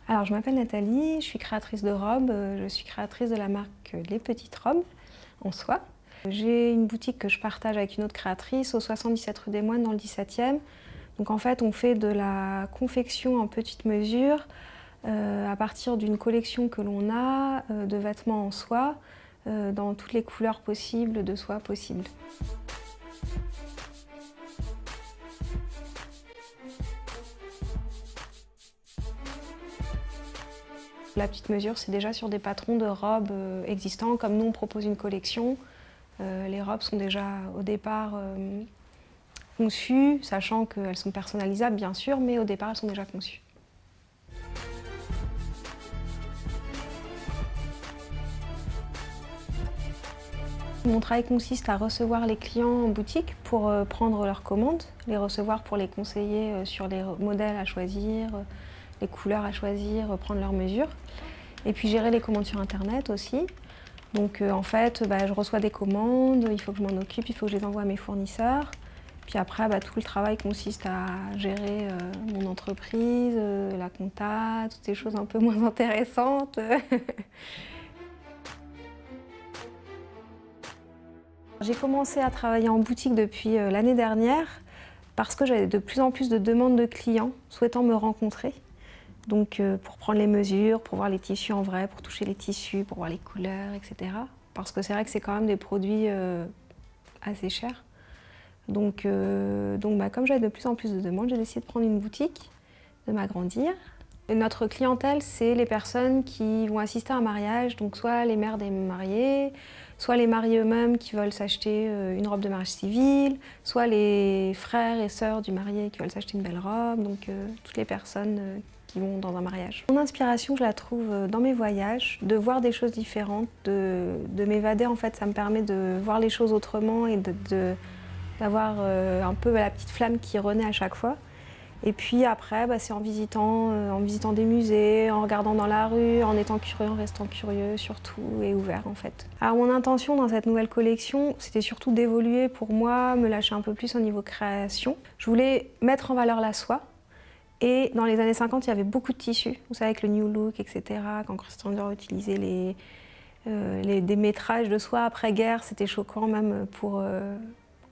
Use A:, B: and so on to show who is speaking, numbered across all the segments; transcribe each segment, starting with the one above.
A: Alors, je m'appelle Nathalie, je suis créatrice de robes, je suis créatrice de la marque Les Petites Robes en soie. J'ai une boutique que je partage avec une autre créatrice au 77 rue des Moines dans le 17e. Donc en fait, on fait de la confection en petite mesure à partir d'une collection que l'on a de vêtements en soie dans toutes les couleurs possibles de soie possibles. La petite mesure, c'est déjà sur des patrons de robes existants. Comme nous, on propose une collection, les robes sont déjà au départ conçues, sachant qu'elles sont personnalisables bien sûr, mais au départ, elles sont déjà conçues. Mon travail consiste à recevoir les clients en boutique pour prendre leurs commandes, les recevoir pour les conseiller sur les modèles à choisir, les couleurs à choisir, prendre leurs mesures. Et puis gérer les commandes sur internet aussi. Donc en fait, je reçois des commandes, il faut que je m'en occupe, il faut que je les envoie à mes fournisseurs. Puis après, tout le travail consiste à gérer mon entreprise, la compta, toutes ces choses un peu moins intéressantes. J'ai commencé à travailler en boutique depuis l'année dernière parce que j'avais de plus en plus de demandes de clients souhaitant me rencontrer. Donc pour prendre les mesures, pour voir les tissus en vrai, pour toucher les tissus, pour voir les couleurs, etc. Parce que c'est vrai que c'est quand même des produits assez chers. Donc comme j'avais de plus en plus de demandes, j'ai décidé de prendre une boutique, de m'agrandir. Notre clientèle, c'est les personnes qui vont assister à un mariage, donc soit les mères des mariés, soit les mariés eux-mêmes qui veulent s'acheter une robe de mariage civil, soit les frères et sœurs du marié qui veulent s'acheter une belle robe, donc toutes les personnes qui vont dans un mariage. Mon inspiration, je la trouve dans mes voyages, de voir des choses différentes, de m'évader. En fait, ça me permet de voir les choses autrement et d'avoir un peu la petite flamme qui renaît à chaque fois. Et puis après, c'est en visitant des musées, en regardant dans la rue, en étant curieux, en restant curieux surtout et ouvert en fait. Alors mon intention dans cette nouvelle collection, c'était surtout d'évoluer pour moi, me lâcher un peu plus au niveau création. Je voulais mettre en valeur la soie. Et dans les années 50, il y avait beaucoup de tissus. Vous savez, avec le New Look, etc. Quand Christian Dior utilisait des métrages de soie après-guerre, c'était choquant même pour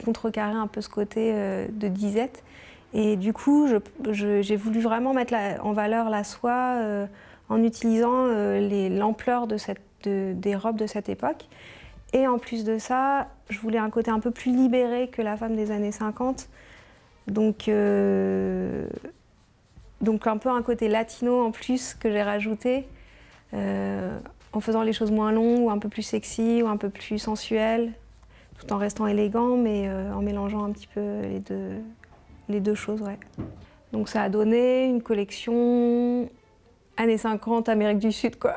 A: contrecarrer un peu ce côté de disette. Et du coup, j'ai voulu vraiment mettre en valeur la soie en utilisant l'ampleur des robes de cette époque. Et en plus de ça, je voulais un côté un peu plus libéré que la femme des années 50. Donc un peu un côté latino en plus que j'ai rajouté, en faisant les choses moins longues, ou un peu plus sexy, ou un peu plus sensuelles, tout en restant élégant, mais en mélangeant un petit peu les deux choses, ouais. Donc ça a donné une collection années 50, Amérique du Sud, quoi.